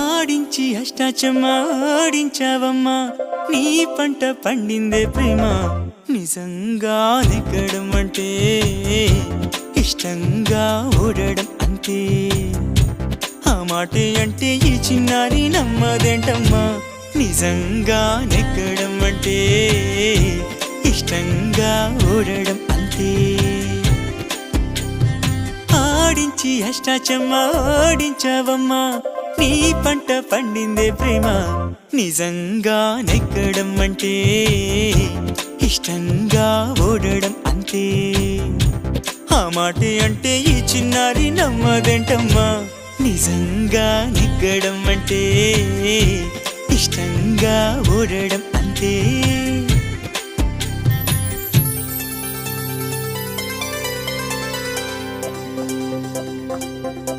ఆడించి అష్టాచమ్మ ఆడించావమ్మా నీ పంట పండిందే ప్రేమ నిజంగా నెగ్గడం అంటే ఇష్టంగా ఓడడం అంతే ఆ మాటే అంటే ఈ చిన్నారి నమ్మదేంటమ్మా నిజంగా నెగ్గడం అంటే ఇష్టంగా ఓడడం అంతే ఆడించి అష్టాచమ్మ ఆడించావమ్మా నీ పంట పండిందే ప్రేమ నిజంగా నెగ్గడం అంటే ఇష్టంగా ఓడడం అంతే ఆ మాటే అంటే ఈ చిన్నారి నమ్మదేంటమ్మా నిజంగా నెగ్గడం అంటే ఇష్టంగా ఓడడం అంతే